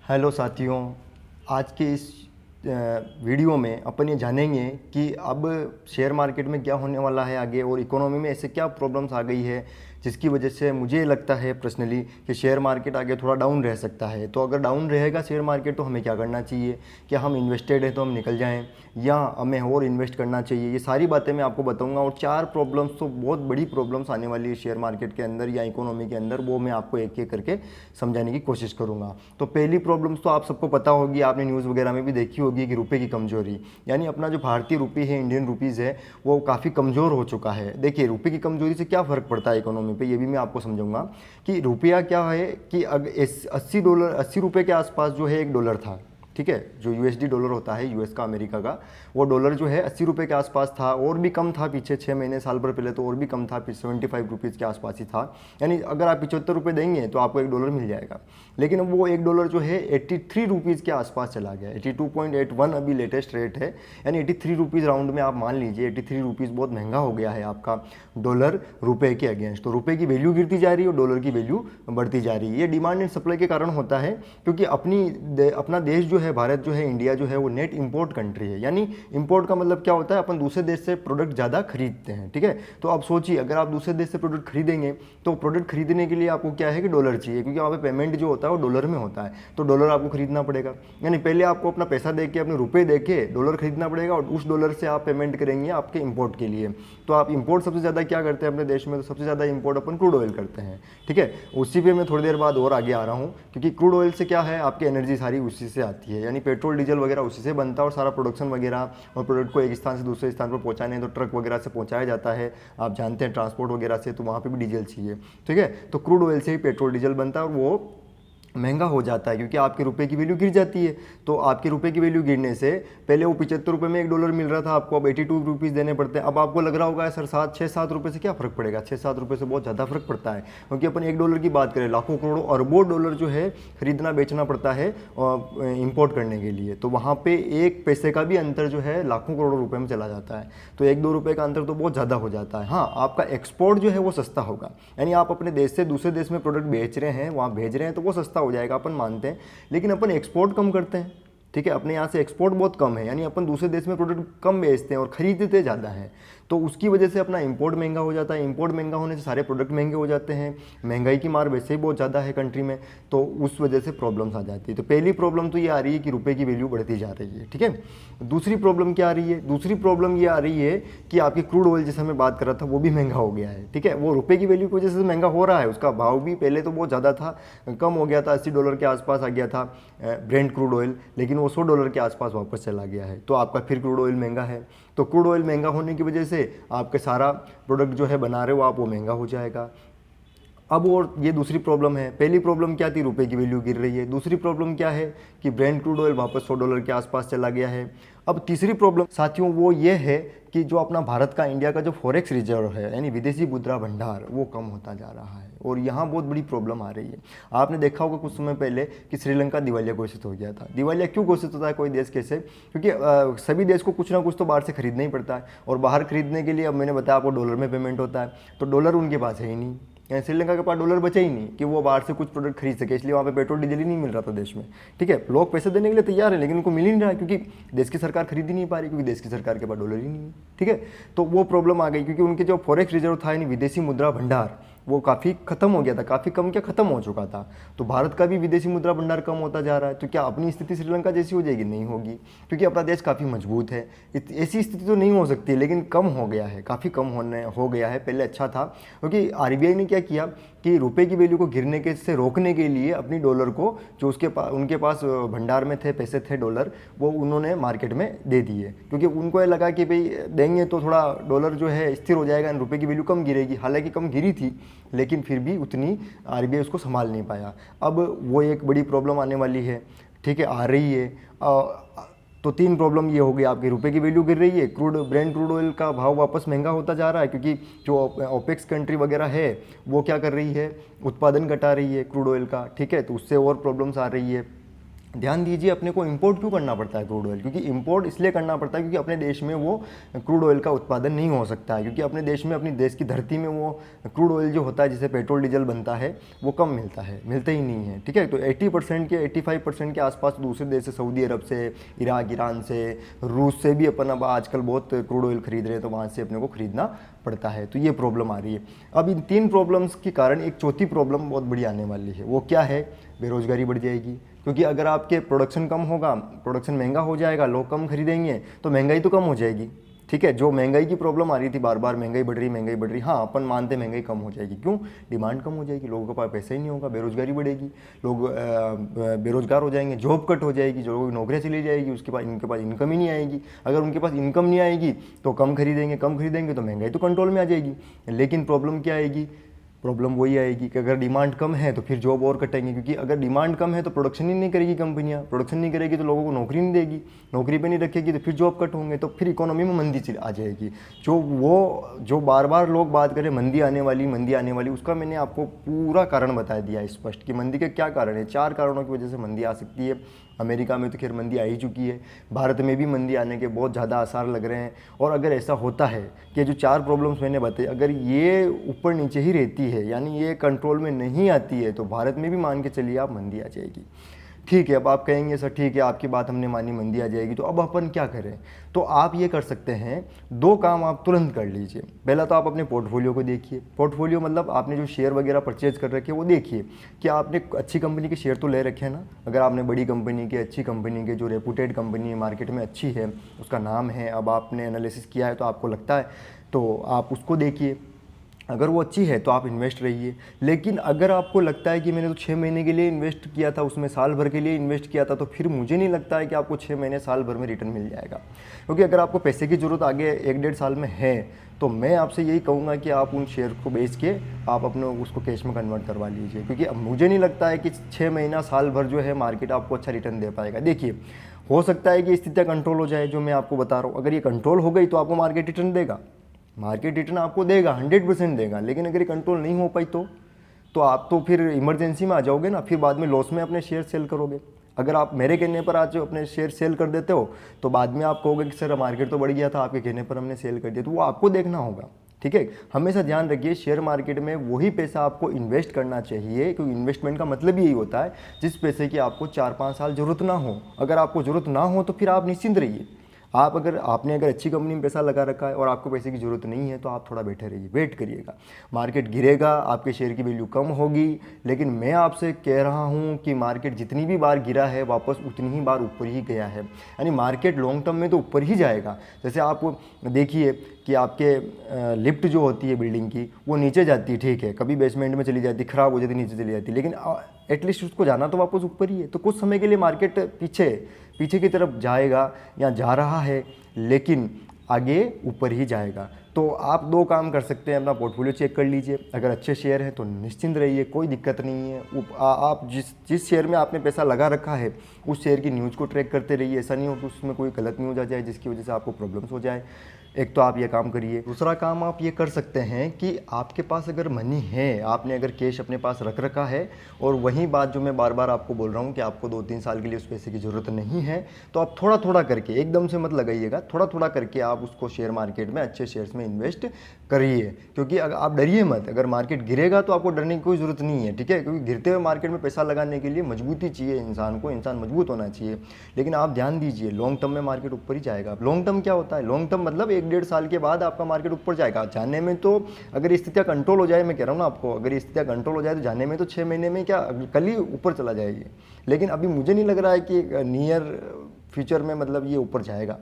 Hello साथियों। आज के इस वीडियो में अपन ये जानेंगे कि अब शेयर मार्केट में क्या होने वाला है आगे, और इकोनॉमी में ऐसे क्या प्रॉब्लम्स आ गई है जिसकी वजह से मुझे लगता है पर्सनली कि शेयर मार्केट आगे थोड़ा डाउन रह सकता है। तो अगर डाउन रहेगा शेयर मार्केट तो हमें क्या करना चाहिए, क्या हम इन्वेस्टेड हैं तो हम निकल जाएं या हमें और इन्वेस्ट करना चाहिए, ये सारी बातें मैं आपको बताऊंगा। और 4 प्रॉब्लम्स, तो बहुत बड़ी प्रॉब्लम्स आने वाली है शेयर मार्केट के अंदर या इकोनॉमी के अंदर, वो मैं आपको एक एक करके समझाने की कोशिश करूंगा। तो पहली प्रॉब्लम्स तो आप सबको पता होगी, आपने न्यूज़ वगैरह में भी देखी होगी कि रुपये की कमजोरी, यानी अपना जो भारतीय रुपये है, इंडियन रुपीज़ है, वो काफ़ी कमज़ोर हो चुका है। देखिए रुपये की कमजोरी से क्या फ़र्क पड़ता है इकोनॉमी पे, ये भी मैं आपको समझाऊंगा कि रुपया क्या है कि अगर $80 ₹80 के आसपास जो है $1 था, ठीक है, जो यूएसडी डॉलर होता है, यूएस का, अमेरिका का, वो डॉलर जो है ₹80 के आसपास था, और भी कम था पीछे 6 महीने साल भर पहले, तो और भी कम था, ₹75 के आसपास ही था। यानी अगर आप ₹75 देंगे तो आपको $1 मिल जाएगा। लेकिन अब वो $1 जो है ₹83 के आसपास चला गया, 82.81 अभी लेटेस्ट रेट है, यानी ₹83 राउंड में आप मान लीजिए। ₹83 बहुत महंगा हो गया है आपका डॉलर रुपए के अगेंस्ट। तो रुपए की वैल्यू गिरती जा रही है और डॉलर की वैल्यू बढ़ती जा रही है। ये डिमांड एंड सप्लाई के कारण होता है, क्योंकि अपना देश जो है, भारत जो है, इंडिया जो है, वो नेट इंपोर्ट कंट्री है। यानी इंपोर्ट का मतलब क्या होता है, अपन दूसरे देश से प्रोडक्ट ज़्यादा खरीदते हैं, ठीक है। तो आप सोचिए, अगर आप दूसरे देश से प्रोडक्ट खरीदेंगे तो प्रोडक्ट खरीदने के लिए आपको क्या है कि डॉलर चाहिए, क्योंकि वहाँ पे पेमेंट जो होता है वो डॉलर में होता है, तो डॉलर आपको खरीदना पड़ेगा। यानी पहले आपको अपना पैसा दे के, अपने रुपए दे के डॉलर खरीदना पड़ेगा, और उस डॉलर से आप पेमेंट करेंगे आपके इंपोर्ट के लिए। तो आप इंपोर्ट सबसे ज़्यादा क्या करते हैं अपने देश में, तो सबसे ज़्यादा इंपोर्ट अपन क्रूड ऑयल करते हैं, ठीक है। उसी पे मैं थोड़ी देर बाद और आगे आ रहा हूँ, क्योंकि क्रूड ऑयल से क्या है, आपकी एनर्जी सारी उसी से आती है, यानी पेट्रोल डीजल वगैरह उसी से बनता है, और सारा प्रोडक्शन वगैरह और प्रोडक्ट को एक स्थान से दूसरे स्थान पर पहुंचाने तो ट्रक वगैरह से पहुंचाया जाता है, आप जानते हैं, ट्रांसपोर्ट वगैरह से, तो वहाँ पे भी डीजल चाहिए, ठीक है। तो क्रूड ऑयल से ही पेट्रोल डीजल बनता है, और वो महंगा हो जाता है क्योंकि आपके रुपए की वैल्यू गिर जाती है। तो आपके रुपए की वैल्यू गिरने से पहले वो ₹75 में $1 मिल रहा था आपको, अब ₹82 देने पड़ते हैं। अब आपको लग रहा होगा सर 6-7 रुपये से क्या फ़र्क पड़ेगा, 6-7 रुपये से बहुत ज़्यादा फर्क पड़ता है, क्योंकि अपन $1 की बात करें, लाखों करोड़ों अरबों डॉलर जो है खरीदना बेचना पड़ता है इंपोर्ट करने के लिए। तो वहाँ पे एक पैसे का भी अंतर जो है लाखों करोड़ों रुपए में चला जाता है। तो 1-2 रुपये का अंतर तो बहुत ज़्यादा हो जाता है। हाँ, आपका एक्सपोर्ट जो है वो सस्ता होगा, यानी आप अपने देश से दूसरे देश में प्रोडक्ट बेच रहे हैं, वहाँ भेज रहे हैं, तो वो सस्ता हो जाएगा, अपन मानते हैं। लेकिन अपन एक्सपोर्ट कम करते हैं, ठीक है, अपने यहाँ से एक्सपोर्ट बहुत कम है, यानी अपन दूसरे देश में प्रोडक्ट कम बेचते हैं और खरीदते ज़्यादा हैं। तो उसकी वजह से अपना इंपोर्ट महंगा हो जाता है। इंपोर्ट महंगा होने से सारे प्रोडक्ट महंगे हो जाते हैं, महंगाई की मार वैसे ही बहुत ज़्यादा है कंट्री में, तो उस वजह से प्रॉब्लम्स आ जाती है। तो पहली प्रॉब्लम तो ये आ रही है कि रुपए की वैल्यू बढ़ती जा रही है, ठीक है। दूसरी प्रॉब्लम क्या आ रही है, दूसरी प्रॉब्लम ये आ रही है कि आपकी क्रूड ऑयल जैसे मैं बात कर रहा था वो भी महंगा हो गया है, ठीक है। वो रुपए की वैल्यू की वजह से महंगा हो रहा है, उसका भाव भी पहले तो बहुत ज़्यादा था, कम हो गया था, $80 के आसपास आ गया था ब्रेंट क्रूड ऑयल, लेकिन वो $100 के आसपास वापस चला गया है। तो आपका फिर क्रूड ऑयल महंगा है। तो क्रूड ऑयल महंगा होने की वजह से आपके सारा प्रोडक्ट जो है बना रहे हो आप, वो महंगा हो जाएगा। अब और ये दूसरी प्रॉब्लम है। पहली प्रॉब्लम क्या थी, रुपए की वैल्यू गिर रही है। दूसरी प्रॉब्लम क्या है कि ब्रेंट क्रूड ऑयल वापस $100 के आसपास चला गया है। अब तीसरी प्रॉब्लम साथियों वो ये है कि जो अपना भारत का, इंडिया का जो फॉरेक्स रिजर्व है, यानी विदेशी मुद्रा भंडार, वो कम होता जा रहा है, और यहाँ बहुत बड़ी प्रॉब्लम आ रही है। आपने देखा होगा कुछ समय पहले कि श्रीलंका दिवालिया घोषित हो गया था। दिवालिया क्यों घोषित होता है कोई देश कैसे, क्योंकि सभी देश को कुछ ना कुछ तो बाहर से खरीदना ही पड़ता है, और बाहर खरीदने के लिए अब मैंने बताया आपको डॉलर में पेमेंट होता है, तो डॉलर उनके पास है ही नहीं, यानी श्रीलंका के पास डॉलर बचे ही नहीं कि वो बाहर से कुछ प्रोडक्ट खरीद सके, इसलिए वहाँ पे पेट्रोल डीजल ही नहीं मिल रहा था देश में, ठीक है। लोग पैसे देने के लिए तैयार है, लेकिन उनको मिल ही नहीं रहा है, क्योंकि देश की सरकार खरीद ही नहीं पा रही, क्योंकि देश की सरकार के पास डॉलर ही नहीं है, ठीक है। तो वो प्रॉब्लम आ गई, क्योंकि उनके जो फॉरेक्स रिजर्व था, यानी विदेशी मुद्रा भंडार, वो काफ़ी खत्म हो गया था, काफ़ी कम क्या खत्म हो चुका था। तो भारत का भी विदेशी मुद्रा भंडार कम होता जा रहा है। तो क्या अपनी स्थिति श्रीलंका जैसी हो जाएगी? नहीं होगी, क्योंकि अपना देश काफ़ी मजबूत है। ऐसी स्थिति तो नहीं हो सकती, लेकिन कम हो गया है, काफ़ी कम हो गया है। पहले अच्छा था, क्योंकि आरबीआई ने क्या किया कि रुपए की वैल्यू को गिरने के से रोकने के लिए अपनी डॉलर को, जो उनके पास भंडार में थे, पैसे थे डॉलर, वो उन्होंने मार्केट में दे दिए, क्योंकि उनको ये लगा कि भाई देंगे तो थोड़ा डॉलर जो है स्थिर हो जाएगा, रुपए की वैल्यू कम गिरेगी। हालांकि कम गिरी थी, लेकिन फिर भी उतनी आरबीआई उसको संभाल नहीं पाया। अब वो एक बड़ी प्रॉब्लम आने वाली है, ठीक है, आ रही है। तो 3 प्रॉब्लम ये हो गई, आपके रुपए की वैल्यू गिर रही है, ब्रेंट क्रूड ऑयल का भाव वापस महंगा होता जा रहा है, क्योंकि जो ओपेक्स कंट्री वगैरह है वो क्या कर रही है, उत्पादन घटा रही है क्रूड ऑयल का, ठीक है, तो उससे और प्रॉब्लम्स आ रही है। ध्यान दीजिए, अपने को इंपोर्ट क्यों करना पड़ता है क्रूड ऑयल? क्योंकि इंपोर्ट इसलिए करना पड़ता है क्योंकि अपने देश में वो क्रूड ऑयल का उत्पादन नहीं हो सकता है, क्योंकि अपने देश में, अपनी देश की धरती में वो क्रूड ऑयल जो होता है जिसे पेट्रोल डीजल बनता है वो कम मिलता है, मिलता ही नहीं है। ठीक है, तो 80% के 85% के आसपास दूसरे देश से, सऊदी अरब से, इराक, ईरान से, रूस से भी अपन अब आजकल बहुत क्रूड ऑयल खरीद रहे हैं, तो वहाँ से अपने को खरीदना पड़ता है। तो ये प्रॉब्लम आ रही है। अब इन 3 प्रॉब्लम्स के कारण एक चौथी प्रॉब्लम बहुत बड़ी आने वाली है। वो क्या है? बेरोजगारी बढ़ जाएगी, क्योंकि अगर आपके प्रोडक्शन कम होगा, प्रोडक्शन महंगा हो जाएगा, लोग कम खरीदेंगे, तो महंगाई तो कम हो जाएगी। ठीक है, जो महंगाई की प्रॉब्लम आ रही थी बार बार, महंगाई बढ़ रही, महंगाई बढ़ रही, हाँ अपन मानते महंगाई कम हो जाएगी। क्यों? डिमांड कम हो जाएगी, लोगों के पास पैसा ही नहीं होगा, बेरोजगारी बढ़ेगी, लोग बेरोजगार हो जाएंगे, जॉब कट हो जाएगी, जो लोग नौकरियाँ चली जाएगी, उसके पास इनके पास इनकम ही नहीं आएगी। अगर उनके पास इनकम नहीं आएगी तो कम खरीदेंगे, कम खरीदेंगे तो महंगाई तो कंट्रोल में आ जाएगी। लेकिन प्रॉब्लम क्या आएगी? प्रॉब्लम वही आएगी कि अगर डिमांड कम है तो फिर जॉब और कटेंगे, क्योंकि अगर डिमांड कम है तो प्रोडक्शन ही नहीं करेगी कंपनियां, प्रोडक्शन नहीं करेगी तो लोगों को नौकरी नहीं देगी, नौकरी पे नहीं रखेगी तो फिर जॉब कट होंगे, तो फिर इकोनॉमी में मंदी आ जाएगी। जो बार बार लोग बात करें मंदी आने वाली, मंदी आने वाली, उसका मैंने आपको पूरा कारण बता दिया स्पष्ट कि मंदी के क्या कारण है। 4 कारणों की वजह से मंदी आ सकती है। अमेरिका में तो खैर मंदी आ ही चुकी है, भारत में भी मंदी आने के बहुत ज़्यादा आसार लग रहे हैं। और अगर ऐसा होता है कि जो 4 प्रॉब्लम्स मैंने बताई, अगर ये ऊपर नीचे ही रहती है, यानी ये कंट्रोल में नहीं आती है, तो भारत में भी मान के चलिए आप मंदी आ जाएगी। ठीक है, अब आप कहेंगे सर ठीक है आपकी बात हमने मानी, मंदी आ जाएगी, तो अब अपन क्या करें? तो आप ये कर सकते हैं, 2 काम आप तुरंत कर लीजिए। पहला तो आप अपने पोर्टफोलियो को देखिए। पोर्टफोलियो मतलब आपने जो शेयर वगैरह परचेज कर रखे हैं वो देखिए कि आपने अच्छी कंपनी के शेयर तो ले रखे हैं ना। अगर आपने बड़ी कंपनी के, अच्छी कंपनी के, जो रेपुटेड कंपनी है, मार्केट में अच्छी है, उसका नाम है, अब आपने एनालिसिस किया है तो आपको लगता है, तो आप उसको देखिए। अगर वो अच्छी है तो आप इन्वेस्ट रहिए। लेकिन अगर आपको लगता है कि मैंने तो 6 महीने के लिए इन्वेस्ट किया था, उसमें साल भर के लिए इन्वेस्ट किया था, तो फिर मुझे नहीं लगता है कि आपको 6 महीने, साल भर में रिटर्न मिल जाएगा। क्योंकि अगर आपको पैसे की ज़रूरत आगे 1-1.5 साल में है, तो मैं आपसे यही कहूँगा कि आप उन शेयर को बेच के आप अपने उसको कैश में कन्वर्ट करवा लीजिए। क्योंकि अब मुझे नहीं लगता है कि 6 महीना, साल भर जो है मार्केट आपको अच्छा रिटर्न दे पाएगा। देखिए, हो सकता है कि स्थितियाँ कंट्रोल हो जाए, जो मैं आपको बता रहा हूँ। अगर ये कंट्रोल हो गई तो आपको मार्केट रिटर्न देगा, मार्केट रिटर्न आपको देगा, 100% देगा। लेकिन अगर ये कंट्रोल नहीं हो पाई तो आप तो फिर इमरजेंसी में आ जाओगे ना, फिर बाद में लॉस में अपने शेयर सेल करोगे। अगर आप मेरे कहने पर आज अपने शेयर सेल कर देते हो तो बाद में आप कहोगे कि सर मार्केट तो बढ़ गया था, आपके कहने पर हमने सेल कर दिया, तो वो आपको देखना होगा। ठीक है, हमेशा ध्यान रखिए, शेयर मार्केट में वही पैसा आपको इन्वेस्ट करना चाहिए, क्योंकि इन्वेस्टमेंट का मतलब यही होता है जिस पैसे की आपको 4-5 साल जरूरत ना हो। अगर आपको जरूरत ना हो तो फिर आप निश्चिंत रहिए। अगर अच्छी कंपनी में पैसा लगा रखा है और आपको पैसे की ज़रूरत नहीं है, तो आप थोड़ा बैठे रहिए, वेट करिएगा। मार्केट गिरेगा, आपके शेयर की वैल्यू कम होगी, लेकिन मैं आपसे कह रहा हूँ कि मार्केट जितनी भी बार गिरा है वापस उतनी ही बार ऊपर ही गया है। यानी मार्केट लॉन्ग टर्म में तो ऊपर ही जाएगा। जैसे आप देखिए कि आपके लिफ्ट जो होती है बिल्डिंग की, वो नीचे जाती है, ठीक है, कभी बेसमेंट में चली जाती, ख़राब हो जाती, नीचे चली जाती, लेकिन एटलीस्ट उसको जाना तो वापस ऊपर ही है। तो कुछ समय के लिए मार्केट पीछे की तरफ जाएगा या जा रहा है, लेकिन आगे ऊपर ही जाएगा। तो आप 2 काम कर सकते हैं, अपना पोर्टफोलियो चेक कर लीजिए। अगर अच्छे शेयर हैं तो निश्चिंत रहिए, कोई दिक्कत नहीं है। आप जिस शेयर में आपने पैसा लगा रखा है उस शेयर की न्यूज़ को ट्रैक करते रहिए। ऐसा नहीं हो कि उसमें कोई गलत न्यूज़ आ जाए जिसकी वजह से आपको प्रॉब्लम्स हो जाए। एक तो आप ये काम करिए। दूसरा काम आप ये कर सकते हैं कि आपके पास अगर मनी है, आपने अगर कैश अपने पास रख रखा है, और वही बात जो मैं बार बार आपको बोल रहा हूँ कि आपको 2-3 साल के लिए उस पैसे की ज़रूरत नहीं है, तो आप थोड़ा थोड़ा करके, एकदम से मत लगाइएगा, थोड़ा थोड़ा करके आप उसको शेयर मार्केट में, अच्छे शेयर्स में इन्वेस्ट करिए। क्योंकि अगर आप डरिए मत, अगर मार्केट गिरेगा तो आपको डरने की कोई ज़रूरत नहीं है। ठीक है, क्योंकि गिरते हुए मार्केट में पैसा लगाने के लिए मजबूती चाहिए इंसान को, इंसान मजबूत होना चाहिए। लेकिन आप ध्यान दीजिए, लॉन्ग टर्म में मार्केट ऊपर ही जाएगा। लॉन्ग टर्म क्या होता है? लॉन्ग टर्म मतलब 1-1.5 साल के बाद आपका मार्केट ऊपर जाएगा। जाने में तो अगर स्थितियाँ कंट्रोल हो जाए, मैं कह रहा हूँ ना आपको, अगर स्थितियाँ कंट्रोल हो जाए तो जाने में तो 6 महीने में क्या, कल ही ऊपर चला जाएगी। लेकिन अभी मुझे नहीं लग रहा है कि नियर फ्यूचर में मतलब ये ऊपर जाएगा,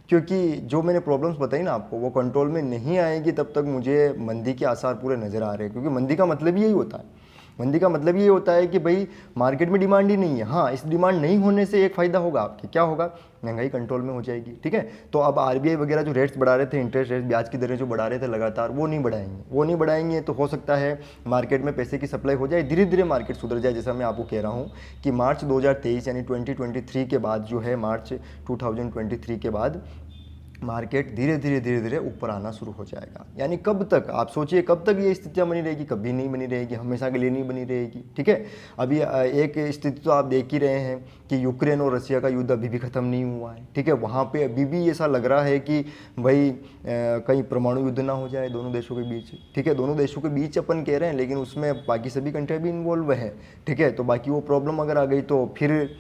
क्योंकि जो मैंने प्रॉब्लम्स बताई ना आपको, वो कंट्रोल में नहीं आएगी तब तक मुझे मंदी के आसार पूरे नज़र आ रहे हैं। क्योंकि मंदी का मतलब यही होता है, मंदी का मतलब ये होता है कि भाई मार्केट में डिमांड ही नहीं है। हाँ, इस डिमांड नहीं होने से एक फ़ायदा होगा आपकी, क्या होगा? महंगाई कंट्रोल में हो जाएगी। ठीक है, तो अब आरबीआई वगैरह जो रेट्स बढ़ा रहे थे, इंटरेस्ट रेट, ब्याज की दरें जो बढ़ा रहे थे लगातार, वो नहीं बढ़ाएंगे। तो हो सकता है मार्केट में पैसे की सप्लाई हो जाए, धीरे धीरे मार्केट सुधर जाए। जैसा मैं आपको कह रहा हूँ कि मार्च 2023 यानी 2023 के बाद जो है, मार्च 2023 के बाद मार्केट धीरे धीरे ऊपर आना शुरू हो जाएगा। यानी कब तक, आप सोचिए कब तक ये स्थितियाँ बनी रहेगी? कभी नहीं बनी रहेगी, हमेशा के लिए नहीं बनी रहेगी। ठीक है, अभी एक स्थिति तो आप देख ही रहे हैं कि यूक्रेन और रसिया का युद्ध अभी भी ख़त्म नहीं हुआ है। ठीक है, वहाँ पे अभी भी ऐसा लग रहा है कि भाई कहीं परमाणु युद्ध ना हो जाए दोनों देशों के बीच। ठीक है, दोनों देशों के बीच अपन कह रहे हैं, लेकिन उसमें बाकी सभी कंट्री भी इन्वॉल्व है। ठीक है, तो बाकी वो प्रॉब्लम अगर आ गई तो फिर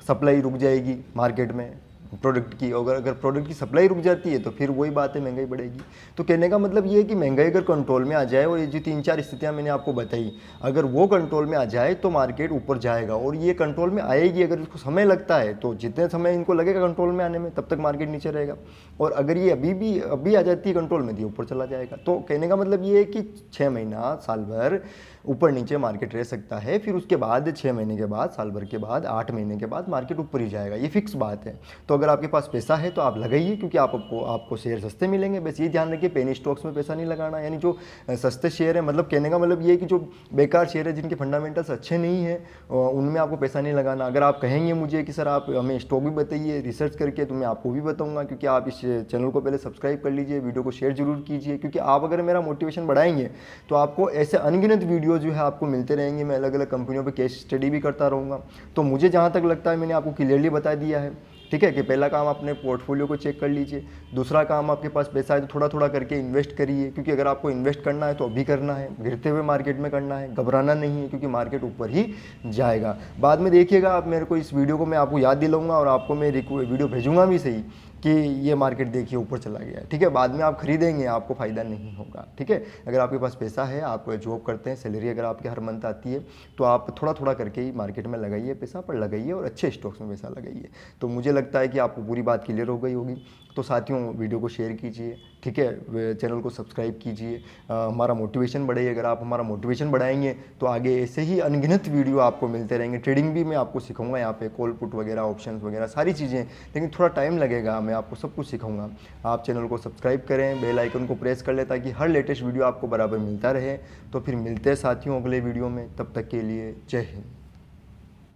सप्लाई रुक जाएगी मार्केट में प्रोडक्ट की। अगर प्रोडक्ट की सप्लाई रुक जाती है तो फिर वही बात है, महंगाई बढ़ेगी। तो कहने का मतलब ये है कि महंगाई अगर कंट्रोल में आ जाए और ये जो 3-4 स्थितियां मैंने आपको बताई, अगर वो कंट्रोल में आ जाए तो मार्केट ऊपर जाएगा। और ये कंट्रोल में आएगी, अगर इसको समय लगता है तो जितने समय इनको लगेगा कंट्रोल में आने में, तब तक मार्केट नीचे रहेगा। और अगर ये अभी आ जाती है कंट्रोल में, तो ऊपर चला जाएगा। तो कहने का मतलब ये है कि 6 महीना, साल भर ऊपर नीचे मार्केट रह सकता है। फिर उसके बाद 6 महीने के बाद, साल भर के बाद, 8 महीने के बाद मार्केट ऊपर ही जाएगा, ये फिक्स बात है। तो अगर आपके पास पैसा है तो आप लगाइए, क्योंकि आपको शेयर सस्ते मिलेंगे। बस ये ध्यान रखिए, पेनी स्टॉक्स में पैसा नहीं लगाना। यानी जो सस्ते शेयर है, मतलब कहने का मतलब ये है कि जो बेकार शेयर है, जिनके फंडामेंटल्स अच्छे नहीं है, उनमें आपको पैसा नहीं लगाना। अगर आप कहेंगे मुझे कि सर आप हमें स्टॉक भी बताइए रिसर्च करके, तो मैं आपको भी बताऊंगा। क्योंकि आप इस चैनल को पहले सब्सक्राइब कर लीजिए, वीडियो को शेयर जरूर कीजिए, क्योंकि आप अगर मेरा मोटिवेशन बढ़ाएंगे तो आपको ऐसे अनगिनत वीडियो जो है आपको मिलते रहेंगे। मैं अलग अलग कंपनियों पे केस स्टडी भी करता रहूँगा। तो मुझे जहाँ तक लगता है मैंने आपको क्लियरली बता दिया है। ठीक है, कि पहला काम अपने पोर्टफोलियो को चेक कर लीजिए। दूसरा काम, आपके पास पैसा है तो थोड़ा थोड़ा करके इन्वेस्ट करिए, क्योंकि अगर आपको इन्वेस्ट करना है तो अभी करना है, गिरते हुए मार्केट में करना है, घबराना नहीं है, क्योंकि मार्केट ऊपर ही जाएगा। बाद में देखिएगा आप मेरे को, इस वीडियो को मैं आपको याद दिलाऊंगा और आपको मैं वीडियो भेजूंगा भी सही कि ये मार्केट देखिए ऊपर चला गया है। ठीक है, बाद में आप खरीदेंगे, आपको फ़ायदा नहीं होगा। ठीक है, अगर आपके पास पैसा है, आप जॉब करते हैं, सैलरी अगर आपके हर मंथ आती है, तो आप थोड़ा थोड़ा करके ही मार्केट में लगाइए पैसा, पर लगाइए और अच्छे स्टॉक्स में पैसा लगाइए। तो मुझे लगता है कि आपको पूरी बात क्लियर हो गई होगी। तो साथियों, वीडियो को शेयर कीजिए। ठीक है, चैनल को सब्सक्राइब कीजिए, हमारा मोटिवेशन बढ़े। अगर आप हमारा मोटिवेशन बढ़ाएंगे तो आगे ऐसे ही अनगिनत वीडियो आपको मिलते रहेंगे। ट्रेडिंग भी मैं आपको सिखाऊंगा, यहाँ पे कॉल पुट वगैरह, ऑप्शंस वगैरह सारी चीज़ें, लेकिन थोड़ा टाइम लगेगा, मैं आपको सब कुछ सिखाऊंगा। आप चैनल को सब्सक्राइब करें, बेल आइकन को प्रेस कर लें, ताकि हर लेटेस्ट वीडियो आपको बराबर मिलता रहे। तो फिर मिलते हैं साथियों अगले वीडियो में, तब तक के लिए जय हिंद।